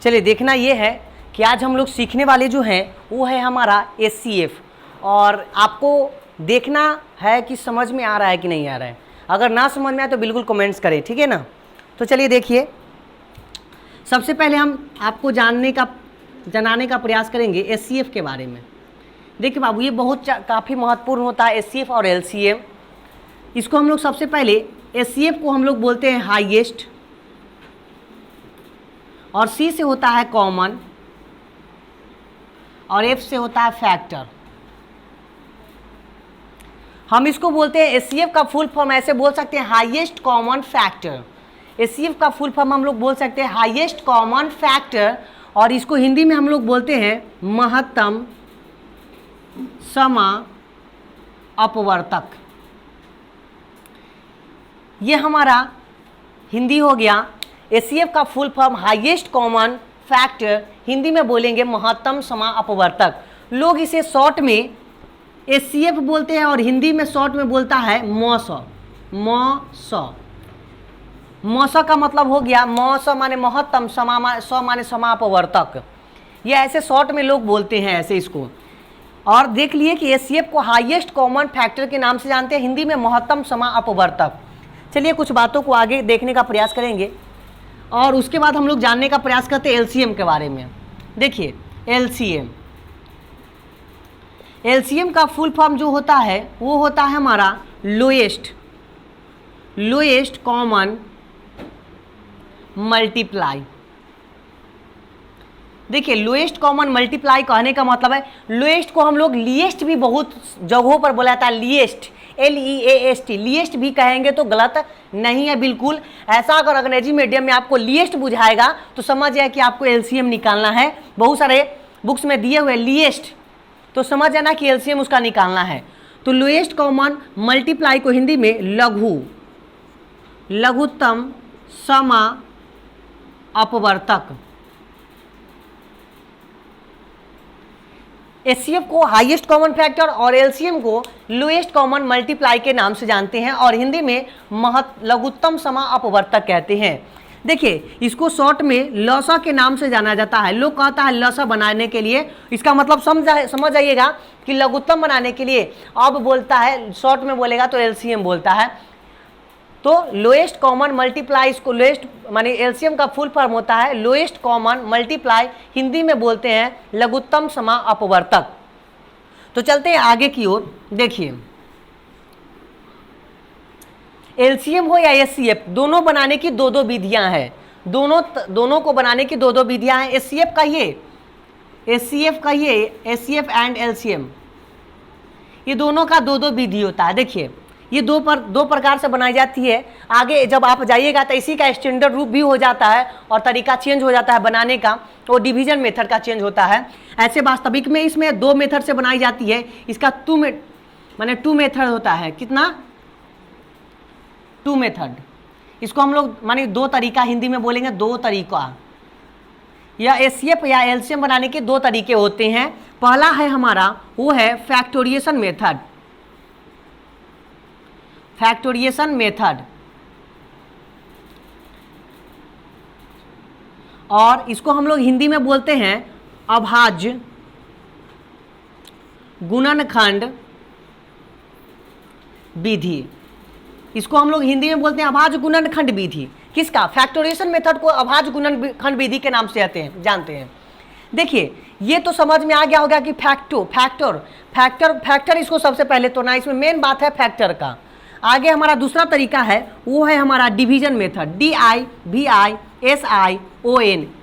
चलिए देखना ये है कि आज हम लोग सीखने वाले जो हैं वो है हमारा HCF, और आपको देखना है कि समझ में आ रहा है कि नहीं आ रहा है। अगर ना समझ में आए तो बिल्कुल कमेंट्स करें, ठीक है ना। तो चलिए देखिए, सबसे पहले हम आपको जनाने का प्रयास करेंगे HCF के बारे में। देखिए बाबू, ये काफ़ी महत्वपूर्ण होता है HCF और LCM। इसको हम लोग सबसे पहले HCF को हम लोग बोलते हैं हाईएस्ट, और C से होता है कॉमन, और F से होता है फैक्टर। हम इसको बोलते हैं HCF का फुल फॉर्म ऐसे बोल सकते हैं हाईएस्ट कॉमन फैक्टर। HCF का फुल फॉर्म हम लोग बोल सकते हैं हाईएस्ट कॉमन फैक्टर, और इसको हिंदी में हम लोग बोलते हैं महत्तम समा अपवर्तक। ये हमारा हिंदी हो गया। HCF का full form highest common factor, Hindi में बोलेंगे महत्तम समा अपवर्तक। लोग इसे शॉर्ट में HCF बोलते हैं और हिंदी में शॉर्ट में बोलता है मौसौ। मौसौ का मतलब हो गया मौसौ माने महत्तम, सौ माने समापवर्तक। ये ऐसे शॉर्ट में लोग बोलते हैं ऐसे इसको। और देख लिए कि HCF को हाईएस्ट कॉमन फैक्टर के नाम से जानते हैं, हिंदी में महत्तम समा अपवर्तक। चलिए कुछ बातों को आगे देखने का प्रयास करेंगे और उसके बाद हम लोग जानने का प्रयास करते हैं LCM के बारे में। देखिए LCM का फुल फॉर्म जो होता है वो होता है हमारा लोएस्ट कॉमन मल्टीप्लाई। देखिए लोएस्ट कॉमन मल्टीप्लाई कहने का मतलब है, लोएस्ट को हम लोग लीएस्ट भी बहुत जगहों पर बोला जाता है, लीएस्ट LEAST, लीएस्ट भी कहेंगे तो गलत नहीं है बिल्कुल। ऐसा अगर अंग्रेजी मीडियम में आपको लीएस्ट बुझाएगा तो समझ जाए कि आपको LCM निकालना है। बहुत सारे बुक्स में दिए हुए लीएस्ट, तो समझ जाना कि LCM उसका निकालना है। तो लोएस्ट कॉमन मल्टीप्लाई को हिंदी में लघुत्तम समा अपवर्तक। HCF को हाईएस्ट कॉमन फैक्टर और LCM को लोएस्ट कॉमन मल्टीप्लाई के नाम से जानते हैं, और हिंदी में लघुत्तम समा अपवर्तक कहते हैं। देखिए इसको शॉर्ट में लसा के नाम से जाना जाता है। लोग कहता है लसा बनाने के लिए, इसका मतलब समझ आइएगा कि लघुत्तम बनाने के लिए अब बोलता है, शॉर्ट में बोलेगा तो LCM बोलता है। तो लोएस्ट कॉमन मल्टीप्लाई, इसको लोएस्ट माने LCM का फुल फॉर्म होता है लोएस्ट कॉमन मल्टीप्लाई, हिंदी में बोलते हैं लघुत्तम समा अपवर्तक। तो चलते हैं आगे की ओर। देखिए LCM हो या HCF, दोनों बनाने की दो विधियां हैं। दोनों को बनाने की दो विधियां हैं। HCF एंड LCM, ये दोनों का दो विधि होता है। देखिए ये दो प्रकार से बनाई जाती है। आगे जब आप जाइएगा तो इसी का स्टैंडर्ड रूप भी हो जाता है और तरीका चेंज हो जाता है बनाने का, वो डिवीजन मेथड का चेंज होता है। ऐसे वास्तविक में इसमें 2 मेथड से बनाई जाती है। इसका 2 मेथड होता है। कितना? 2 मेथड। इसको हम लोग माने 2 तरीका हिंदी में बोलेंगे, 2 तरीका। या HCF या LCM बनाने के 2 तरीके होते हैं। पहला है हमारा वो है फैक्टोरिएशन मेथड, और इसको हम लोग हिंदी में बोलते हैं अभाज्य गुणनखंड विधि। इसको हम लोग हिंदी में बोलते हैं अभाज्य गुणनखंड विधि। किसका? फैक्टोरिएशन मेथड को अभाज्य गुणनखंड विधि के नाम से जानते हैं। देखिए ये तो समझ में आ गया होगा कि फैक्टर इसको सबसे पहले तो ना, इसमें मेन बात है फैक्टर का। आगे हमारा दूसरा तरीका है वो है हमारा division method, DIVISION,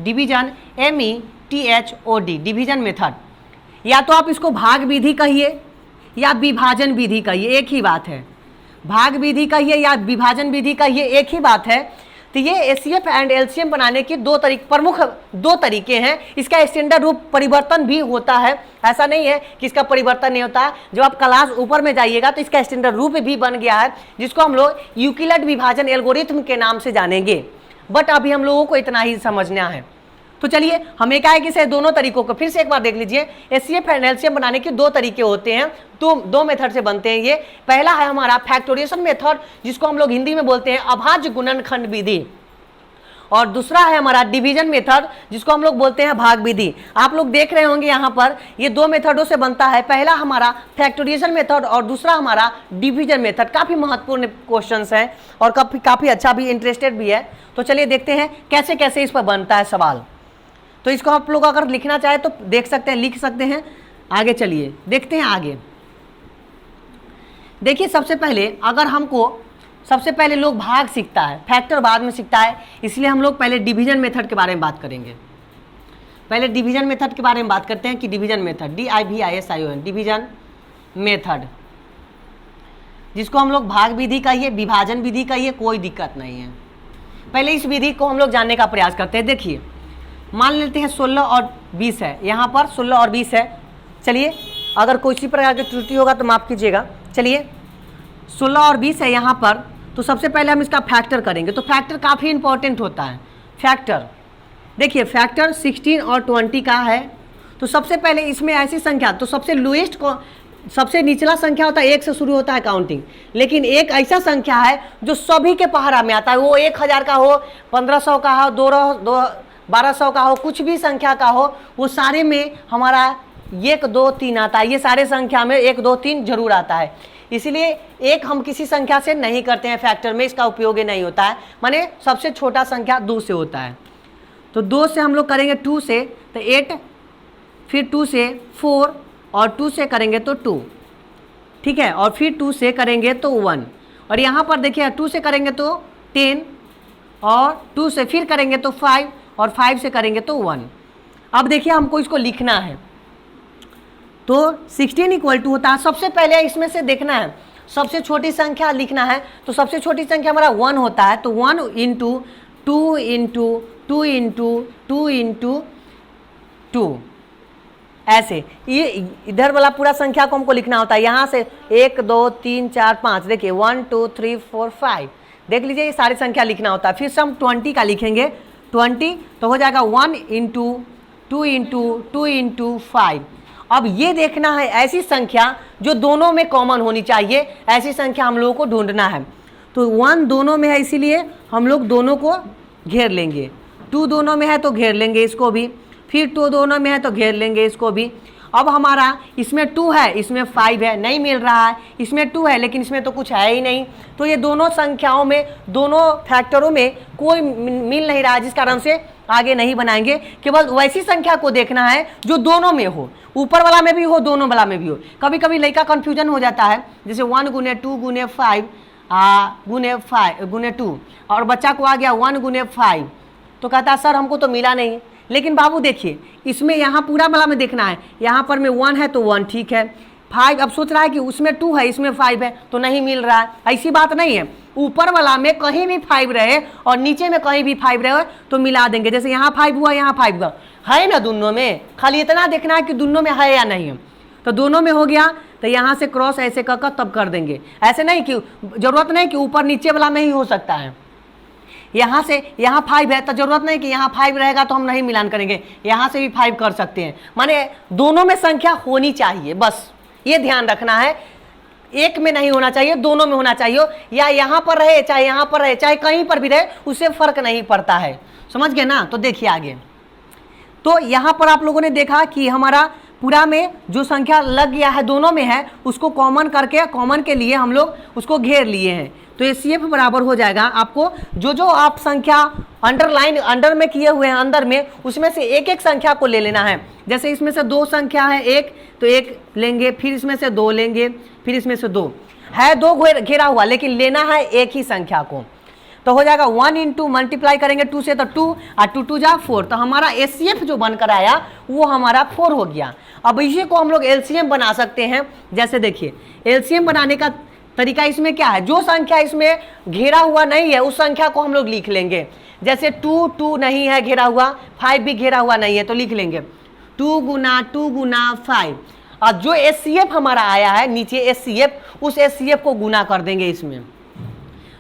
division METHOD, division method. या तो आप इसको भाग विधि कहिए या विभाजन विधि कहिए, एक ही बात है। भाग विधि कहिए या विभाजन विधि कहिए, एक ही बात है। तो ये HCF एंड LCM बनाने की प्रमुख 2 तरीके हैं। इसका स्टैंडर्ड रूप परिवर्तन भी होता है, ऐसा नहीं है कि इसका परिवर्तन नहीं होता है। जब आप क्लास ऊपर में जाइएगा तो इसका स्टैंडर्ड रूप भी बन गया है, जिसको हम लोग यूक्लिड विभाजन एल्गोरिथम के नाम से जानेंगे। बट अभी हम लोगों को इतना ही समझना है। तो चलिए हम एकाएक से दोनों तरीकों को फिर से एक बार देख लीजिए। HCF एंड LCM बनाने के 2 तरीके होते हैं, तो 2 मेथड से बनते हैं ये। पहला है हमारा फैक्टोरिएशन मेथड, जिसको हम लोग हिंदी में बोलते हैं अभाज्य गुणनखंड विधि, और दूसरा है हमारा डिवीजन मेथड, जिसको हम लोग बोलते हैं भाग विधि। आप लोग देख रहे होंगे यहाँ पर ये दो मेथडों से बनता है, पहला हमारा फैक्टोरिएशन मेथड और दूसरा हमारा डिवीजन मेथड। काफ़ी महत्वपूर्ण क्वेश्चंस हैं और काफ़ी अच्छा भी, इंटरेस्टेड भी है। तो चलिए देखते हैं कैसे कैसे इस पर बनता है सवाल। तो इसको आप लोग अगर लिखना चाहे तो देख सकते हैं, लिख सकते हैं। आगे चलिए देखते हैं आगे। देखिए सबसे पहले अगर हमको, सबसे पहले लोग भाग सीखता है, फैक्टर बाद में सीखता है, इसलिए हम लोग पहले डिवीजन मेथड के बारे में बात करेंगे। पहले डिवीजन मेथड के बारे में बात करते हैं कि division method, DIVISION, division method, जिसको हम लोग भाग विधि कहिए, विभाजन विधि कहिए, कोई दिक्कत नहीं है। पहले इस विधि को हम लोग जानने का प्रयास करते हैं। देखिए मान लेते हैं 16 और 20 है, यहाँ पर 16 और 20 है। चलिए अगर कोई इसी प्रकार की त्रुटि होगा तो माफ़ कीजिएगा। चलिए 16 और 20 है यहाँ पर, तो सबसे पहले हम इसका फैक्टर करेंगे। तो फैक्टर काफ़ी इंपॉर्टेंट होता है। फैक्टर देखिए, फैक्टर 16 और 20 का है। तो सबसे पहले इसमें ऐसी संख्या, तो सबसे लोएस्ट को, सबसे निचला संख्या होता है 1 से शुरू होता है काउंटिंग, लेकिन एक ऐसा संख्या है जो सभी के पहरा में आता है। वो 1000 का हो, 1500 का हो, 1200 का हो, कुछ भी संख्या का हो, वो सारे में हमारा 1 2 3 आता है। ये सारे संख्या में 1 2 3 जरूर आता है। इसलिए एक हम किसी संख्या से नहीं करते हैं फैक्टर में, इसका उपयोग ही नहीं होता है। माने सबसे छोटा संख्या 2 से होता है। तो 2 से हम लोग करेंगे 2 से तो 8, फिर 2 से 4 और 2 से करेंगे तो 2, ठीक है, और फिर 2 से करेंगे तो 1, और यहाँ पर देखिए 2 से करेंगे तो 10 और 2 से फिर करेंगे तो 5 और 5 से करेंगे तो 1। अब देखिए हमको इसको लिखना है। तो 16 इक्वल टू होता है, सबसे पहले इसमें से देखना है सबसे छोटी संख्या लिखना है। तो सबसे छोटी संख्या हमारा 1 होता है। तो 1 इंटू 2 इंटू 2 इंटू 2 इंटू 2, ऐसे ये इधर वाला पूरा संख्या को हमको लिखना होता है। यहाँ से 1 2 3 4 5, देखिए 1 2 3 4 5, देख लीजिए ये सारी संख्या लिखना होता है। फिर से हम 20 का लिखेंगे, 20 तो हो जाएगा 1 इंटू 2 इंटू 2 इंटू 5। अब ये देखना है ऐसी संख्या जो दोनों में कॉमन होनी चाहिए, ऐसी संख्या हम लोगों को ढूंढना है। तो 1 दोनों में है, इसीलिए हम लोग दोनों को घेर लेंगे। 2 दोनों में है तो घेर लेंगे इसको भी, फिर 2 दोनों में है तो घेर लेंगे इसको भी। अब हमारा इसमें 2 है, इसमें 5 है, नहीं मिल रहा है। इसमें 2 है लेकिन इसमें तो कुछ है ही नहीं। तो ये दोनों संख्याओं में, दोनों फैक्टरों में कोई मिल नहीं रहा है, जिस कारण से आगे नहीं बनाएंगे। केवल वैसी संख्या को देखना है जो दोनों में हो, ऊपर वाला में भी हो, दोनों वाला में भी हो। कभी कभी लड़का कंफ्यूजन हो जाता है, जैसे 1 गुने 2 गुने 5 गुने 2, और बच्चा को आ गया 1 गुने 5, तो कहता है सर हमको तो मिला नहीं। लेकिन बाबू देखिए इसमें यहाँ पूरा वाला में देखना है, यहाँ पर में 1 है तो 1 ठीक है, 5 अब सोच रहा है कि उसमें 2 है इसमें 5 है तो नहीं मिल रहा है। ऐसी बात नहीं है, ऊपर वाला में कहीं भी 5 रहे और नीचे में कहीं भी 5 रहे तो मिला देंगे। जैसे यहाँ 5 हुआ, यहाँ 5 हुआ, है ना दोनों में, खाली इतना देखना है कि दोनों में है या नहीं है। तो दोनों में हो गया तो यहाँ से क्रॉस ऐसे कर तब कर देंगे। ऐसे नहीं कि जरूरत नहीं कि ऊपर नीचे वाला में ही हो सकता है। यहाँ से यहाँ 5 है तो जरूरत नहीं कि यहाँ 5 रहेगा तो हम नहीं मिलान करेंगे, यहाँ से भी 5 कर सकते हैं। माने दोनों में संख्या होनी चाहिए, बस ये ध्यान रखना है। एक में नहीं होना चाहिए, दोनों में होना चाहिए, या यहाँ पर रहे चाहे यहाँ पर रहे चाहे कहीं पर भी रहे, उससे फर्क नहीं पड़ता है। समझ गए ना। तो देखिए आगे, तो यहाँ पर आप लोगों ने देखा कि हमारा पूरा में जो संख्या लग गया है दोनों में है, उसको कॉमन करके, कॉमन के लिए हम लोग उसको घेर लिए हैं। तो HCF बराबर हो जाएगा, आपको जो जो आप संख्या अंडरलाइन अंडर में किए हुए हैं अंदर में, उसमें से एक एक संख्या को ले लेना है। जैसे इसमें से 2 संख्या है, 1 तो 1 लेंगे, फिर इसमें से 2 लेंगे, फिर इसमें से 2 है, 2 घेरा हुआ, लेकिन लेना है एक ही संख्या को। तो हो जाएगा 1 इंटू मल्टीप्लाई करेंगे 2 से तो 2 और 2 2 जा 4। तो हमारा HCF जो बनकर आया वो हमारा 4 हो गया। अब इसी को हम लोग LCM बना सकते हैं। जैसे देखिए LCM बनाने का तरीका इसमें क्या है, जो संख्या इसमें घेरा हुआ नहीं है उस संख्या को हम लोग लिख लेंगे। जैसे 2 नहीं है घेरा हुआ, 5 भी घेरा हुआ नहीं है, तो लिख लेंगे 2 गुना 5। और जो HCF हमारा आया है नीचे HCF, उस HCF को गुना कर देंगे इसमें,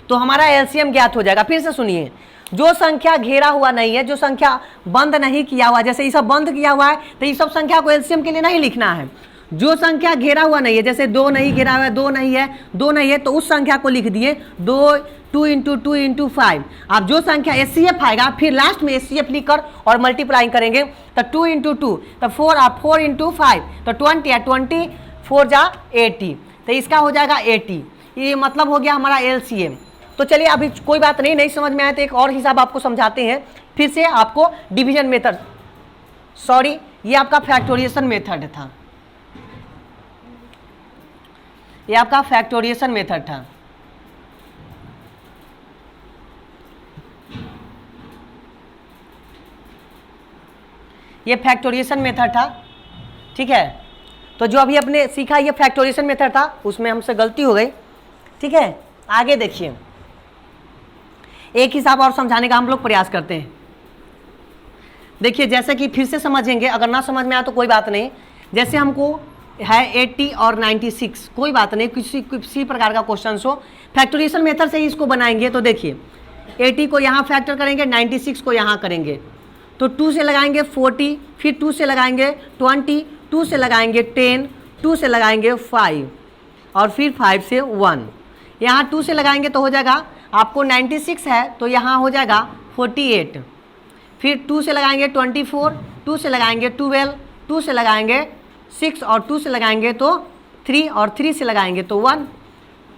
तो हमारा LCM ज्ञात हो जाएगा। फिर से सुनिए, जो संख्या घेरा हुआ नहीं है, जो संख्या बंद नहीं किया हुआ, जैसे ये सब बंद किया हुआ है तो ये सब संख्या को LCM के लिए नहीं लिखना है। जो संख्या घेरा हुआ नहीं है, जैसे 2 नहीं घेरा हुआ है, 2 नहीं है, 2 नहीं है, तो उस संख्या को लिख दिए 2 2 इंटू 2 इंटू 5। आप जो संख्या HCF आएगा फिर लास्ट में HCF लिखकर और मल्टीप्लाई करेंगे तो 2 इंटू 2 तो 4 और 4 इंटू 5 तो 20 या 20 4 जा 80 तो इसका हो जाएगा 80। ये मतलब हो गया हमारा LCM। तो चलिए अभी कोई बात नहीं समझ में आया तो एक और हिसाब आपको समझाते हैं फिर से आपको डिवीजन मेथड, सॉरी ये आपका फैक्टोरिएशन मेथड था, ये आपका फैक्टोरिएशन मेथड था। ये फैक्टोरिएशन मेथड था, ठीक है। तो जो अभी आपने सीखा ये फैक्टोरिएशन मेथड था, उसमें हमसे गलती हो गई, ठीक है। आगे देखिए एक हिसाब और समझाने का हम लोग प्रयास करते हैं। देखिए जैसे कि फिर से समझेंगे, अगर ना समझ में आया तो कोई बात नहीं। जैसे हमको है 80 और 96, कोई बात नहीं, किसी प्रकार का क्वेश्चन हो फैक्टोरिएशन मेथड से ही इसको बनाएंगे। तो देखिए 80 को यहाँ फैक्टर करेंगे, 96 को यहाँ करेंगे तो 2 से लगाएंगे 40, फिर 2 से लगाएंगे 20, 2 से लगाएंगे 10, 2 से लगाएंगे 5 और फिर 5 से 1। यहाँ 2 से लगाएंगे तो हो जाएगा आपको 96 है तो यहाँ हो जाएगा 48, फिर 2 से लगाएंगे 24, 2 से लगाएंगे 12, 2 से लगाएंगे 6 और 2 से लगाएंगे तो 3 और 3 से लगाएंगे तो 1।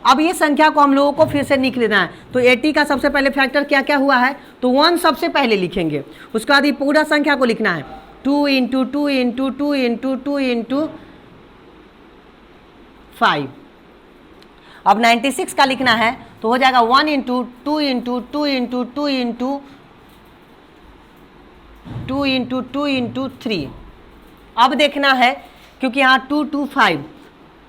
अब ये संख्या को हम लोगों को फिर से लिख लेना है। तो 80 का सबसे पहले फैक्टर क्या क्या हुआ है तो 1 सबसे पहले लिखेंगे, उसके बाद ये पूरा संख्या को लिखना है 2 इंटू 2 इंटू 2 इंटू 2 इंटू 5। अब 96 का लिखना है तो हो जाएगा 1 into 2 into 2 into 2 into 2 into 2 into 3। अब देखना है क्योंकि यहाँ 2 2 5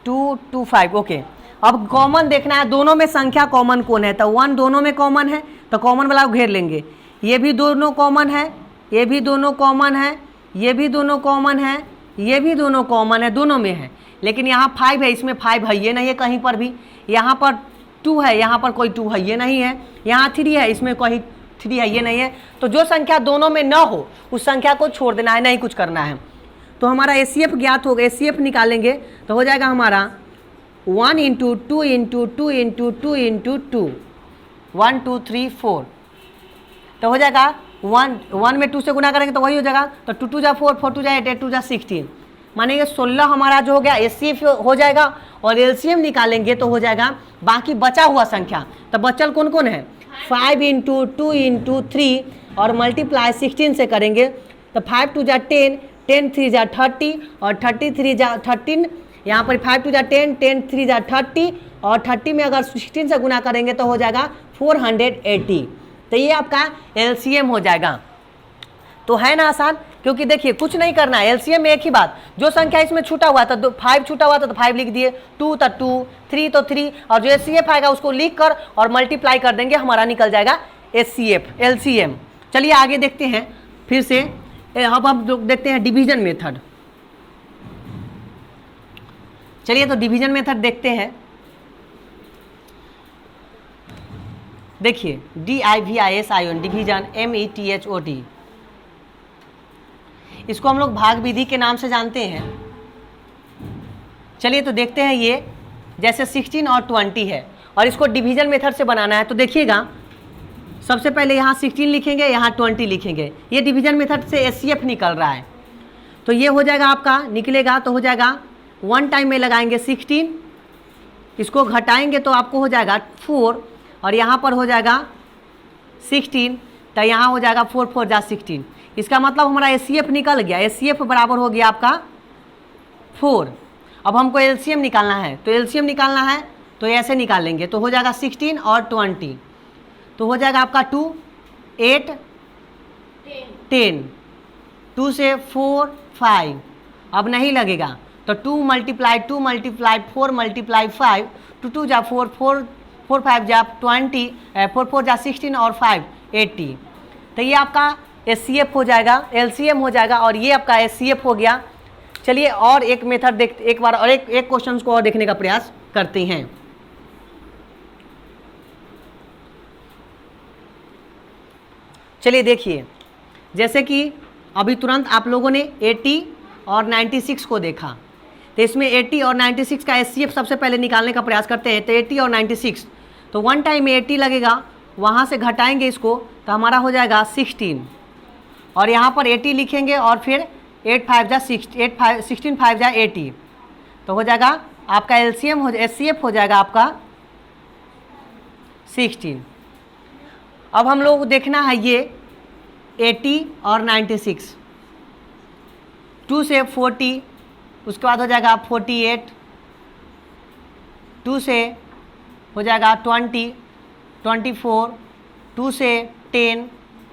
2 2 5 ओके। अब कॉमन देखना है, दोनों में संख्या कॉमन कौन है तो 1 दोनों में कॉमन है तो कॉमन वाला घेर लेंगे। ये भी दोनों कॉमन है, ये भी दोनों कॉमन है, ये भी दोनों कॉमन है, ये भी दोनों कॉमन है, दोनों में है। लेकिन यहाँ 5 है, इसमें 5 है ये नहीं है कहीं पर भी। यहाँ पर 2 है, यहाँ पर कोई 2 है ये नहीं है। यहाँ 3 है, इसमें कोई 3 है ये नहीं है। तो जो संख्या दोनों में न हो उस संख्या को छोड़ देना है, नहीं कुछ करना है। तो हमारा HCF ज्ञात होगा, HCF निकालेंगे तो हो जाएगा हमारा 1 इंटू 2 इंटू 2 इंटू 2 इंटू 2 1 2 3 4 तो हो जाएगा 1 में 2 से गुना करेंगे तो वही हो जाएगा। तो 2 2 जा 4, 4 2 जा 8, 8 2 जा 16, मानेंगे 16 हमारा जो हो गया HCF हो जाएगा। और LCM निकालेंगे तो हो जाएगा बाकी बचा हुआ संख्या। तो बचल कौन कौन है 5 इंटू 2 इंटू 3 और मल्टीप्लाई 16 से करेंगे तो 5 2 जा 10, 10 3 जा 30 और 30 3 जा 13। यहाँ पर 5 2 जा 10, 10 3 जा 30 और 30 में अगर 16 से गुना करेंगे तो हो जाएगा 480। तो ये आपका LCM हो जाएगा। तो है ना आसान, क्योंकि देखिए कुछ नहीं करना है। LCM में एक ही बात, जो संख्या इसमें छूटा हुआ था तो 5 छूटा हुआ था तो 5 लिख दिए, 2 तो 2, 3 तो 3 और जो HCF आएगा उसको लिख कर और मल्टीप्लाई कर देंगे, हमारा निकल जाएगा LCM। चलिए आगे देखते हैं फिर से। अब हम देखते हैं डिवीजन मेथड। चलिए तो डिवीजन मेथड देखते हैं। देखिए DIVISION डिवीजन METHOD, इसको हम लोग भाग विधि के नाम से जानते हैं। चलिए तो देखते हैं। ये जैसे 16 और 20 है और इसको डिवीजन मेथड से बनाना है तो देखिएगा सबसे पहले यहाँ 16 लिखेंगे, यहाँ 20 लिखेंगे। ये डिवीजन मेथड से HCF निकल रहा है तो ये हो जाएगा आपका निकलेगा तो हो जाएगा 1 टाइम में लगाएंगे 16, इसको घटाएंगे तो आपको हो जाएगा 4 और यहाँ पर हो जाएगा 16 तो यहाँ हो जाएगा 4 4 जा 16। इसका मतलब हमारा HCF निकल गया। HCF बराबर हो गया आपका 4। अब हमको LCM निकालना है तो LCM निकालना है तो ऐसे निकालेंगे तो हो जाएगा 16 और 20 तो हो जाएगा आपका 2 8 10, 2 से 4 5, अब नहीं लगेगा तो 2 मल्टीप्लाई 4 मल्टीप्लाई 5, 2 2 जा 4, 4 5 जा 20, 4 4 जा 16 और 5 80। तो ये आपका HCF हो जाएगा, LCM हो जाएगा और ये आपका HCF हो गया। चलिए और एक मेथड देख, एक बार और एक क्वेश्चन को और देखने का प्रयास करते हैं। चलिए देखिए, जैसे कि अभी तुरंत आप लोगों ने 80 और 96 को देखा तो इसमें 80 और 96 का HCF सबसे पहले निकालने का प्रयास करते हैं। तो 80 और 96 तो तो 1 टाइम 80 लगेगा, वहाँ से घटाएंगे इसको तो हमारा हो जाएगा 16, और यहाँ पर 80 लिखेंगे और फिर 8 5 जा 16 5 जा 80, तो हो जाएगा आपका एलसीएम हो एचसीएफ हो जाएगा आपका 16। अब हम लोग को देखना है ये 80 और 96, 2 से 40, उसके बाद हो जाएगा 48, 2 से हो जाएगा 20, 24, 2 से 10,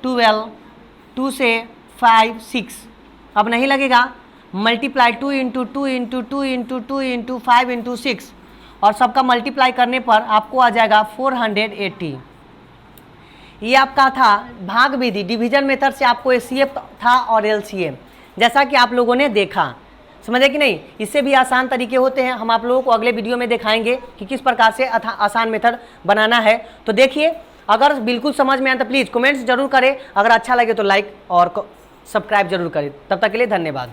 12, 2 से 5 6, अब नहीं लगेगा, multiply 2 into 2 into 2 into 2 into 5 into 6, और सबका मल्टीप्लाई करने पर आपको आ जाएगा 480। ये आपका था भाग विधि, डिवीजन मेथड से आपको एचसीएफ था और एलसीएम, जैसा कि आप लोगों ने देखा। समझे कि नहीं? इससे भी आसान तरीके होते हैं, हम आप लोगों को अगले वीडियो में दिखाएंगे कि किस प्रकार से आसान मेथड बनाना है। तो देखिए, अगर बिल्कुल समझ में आए तो प्लीज़ कमेंट्स जरूर करें, अगर अच्छा लगे तो लाइक और सब्सक्राइब जरूर करें। तब तक के लिए धन्यवाद।